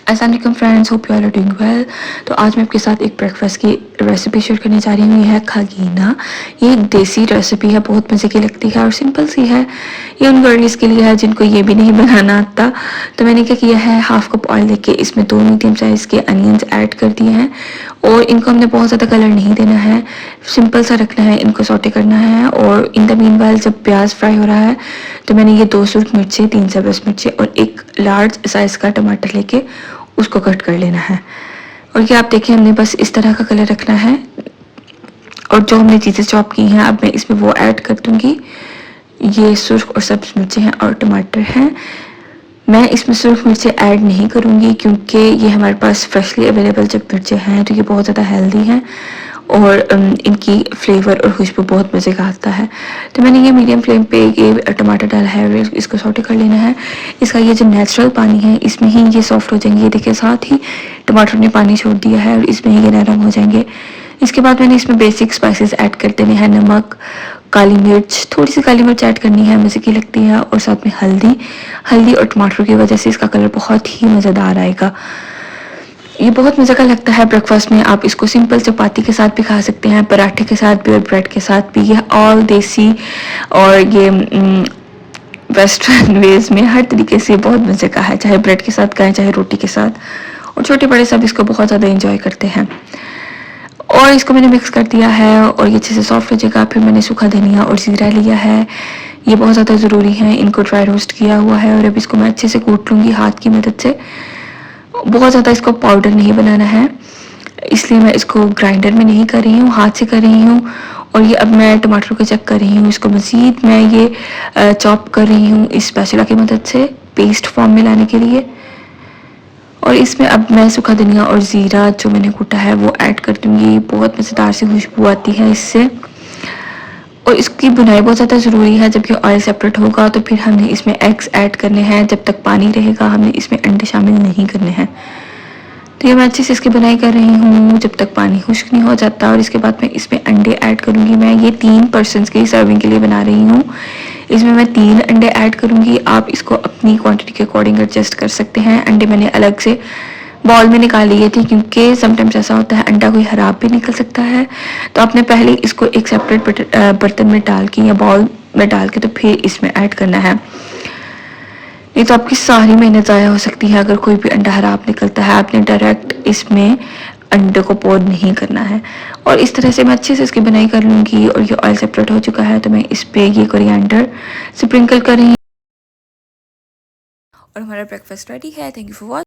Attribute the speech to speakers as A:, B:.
A: अस्सलाम वालेकुम friends, hope you are doing well. तो आज मैं आपके साथ एक ब्रेकफास्ट की रेसिपी शेयर करने जा रही हूँ। ये है खागीना। ये एक देसी रेसिपी है, बहुत मज़े की लगती है और सिंपल सी है। ये उन गर्ल्स के लिए है जिनको ये भी नहीं बनाना आता। तो मैंने क्या किया है, हाफ कप ऑयल लेके इसमें 2 मीडियम साइज़ के अनियंस ऐड कर दिए हैं और इनको हमने बहुत ज़्यादा कलर नहीं देना है, सिंपल सा रखना है, इनको सौटे करना है। और इन द मीनवाइल जब प्याज फ्राई हो रहा है तो मैंने ये 2 सुरख मिर्चें, 3 सब्ज़ मिर्चें और एक लार्ज साइज़ का टमाटर लेके उसको कट कर लेना है। और ये आप देखिए, हमने बस इस तरह का कलर रखना है। और जो हमने चीज़ें चॉप की हैं अब मैं इसमें वो ऐड कर दूंगी। ये सुर्ख और सब्ज मिर्चें हैं और टमाटर हैं। मैं इसमें सुर्ख मिर्चें ऐड नहीं करूंगी क्योंकि ये हमारे पास फ्रेशली अवेलेबल जब मिर्चें हैं तो ये बहुत ज़्यादा हेल्दी हैं और इनकी फ्लेवर और खुशबू बहुत मज़े का आता है। तो मैंने ये मीडियम फ्लेम पे ये टमाटर डाला है और इसको सौटे कर लेना है। इसका ये जो नेचुरल पानी है इसमें ही ये सॉफ्ट हो जाएंगे। ये देखिए, साथ ही टमाटर ने पानी छोड़ दिया है और इसमें ही ये नरम हो जाएंगे। इसके बाद मैंने इसमें बेसिक स्पाइसेस ऐड कर देने हैं। नमक, काली मिर्च, थोड़ी सी काली मिर्च ऐड करनी है, मज़े की लगती है। और साथ में हल्दी और टमाटर की वजह से इसका कलर बहुत ही मज़ेदार आएगा। ये बहुत मज़े का लगता है ब्रेकफास्ट में। आप इसको सिंपल चपाती के साथ भी खा सकते हैं, पराठे के साथ भी और ब्रेड के साथ भी। ये ऑल देसी और ये वेस्टर्न वेज में हर तरीके से बहुत मज़े का है, चाहे ब्रेड के साथ खाएं चाहे रोटी के साथ। और छोटे बड़े सब इसको बहुत ज़्यादा इंजॉय करते हैं। और इसको मैंने मिक्स कर दिया है और ये अच्छे से सॉफ्ट हो जाएगा। फिर मैंने सूखा धनिया और ज़ीरा लिया है, ये बहुत ज़्यादा ज़रूरी है। इनको ड्राई रोस्ट किया हुआ है और अब इसको मैं अच्छे से कूट लूँगी हाथ की मदद से। बहुत ज़्यादा इसको पाउडर नहीं बनाना है, इसलिए मैं इसको ग्राइंडर में नहीं कर रही हूँ, हाथ से कर रही हूँ। और ये अब मैं टमाटर को चेक कर रही हूँ, इसको मज़ीद मैं ये चॉप कर रही हूँ इस स्पैचुला की मदद से पेस्ट फॉर्म में लाने के लिए। और इसमें अब मैं सूखा धनिया और ज़ीरा जो मैंने कूटा है वो ऐड कर दूँगी। बहुत मज़ेदार सी खुशबू आती है इससे। और इसकी बुनाई बहुत ज़्यादा ज़रूरी है। जब ये ऑयल सेपरेट होगा तो फिर हमने इसमें एग्स ऐड करने हैं। जब तक पानी रहेगा हमने इसमें अंडे शामिल नहीं करने हैं। तो ये मैं अच्छे से इसकी बुनाई कर रही हूँ जब तक पानी खुश्क नहीं हो जाता। और इसके बाद मैं इसमें अंडे ऐड करूँगी। मैं ये 3 पर्सनस की सर्विंग के लिए बना रही हूँ। इसमें मैं 3 अंडे ऐड करूँगी। आप इसको अपनी क्वांटिटी के अकॉर्डिंग एडजस्ट कर सकते हैं। अंडे मैंने अलग से बॉल में निकाल लिए थे क्योंकि समटाइम्स ऐसा होता है अंडा कोई ख़राब भी निकल सकता है। तो आपने पहले इसको एक सेपरेट बर्तन में डाल के या बॉल में डाल के तो फिर इसमें ऐड करना है। नहीं तो आपकी सारी मेहनत ज़ाया हो सकती है अगर कोई भी अंडा ख़राब निकलता है। आपने डायरेक्ट इसमें अंडे को पोर नहीं करना है। और इस तरह से मैं अच्छे से इसकी बुनाई कर लूँगी। और ये ऑयल सेपरेट हो चुका है तो मैं इस पर ये कोरिएंडर स्प्रिंकल कर रही हूँ और हमारा ब्रेकफास्ट रेडी है। Thank you for watching.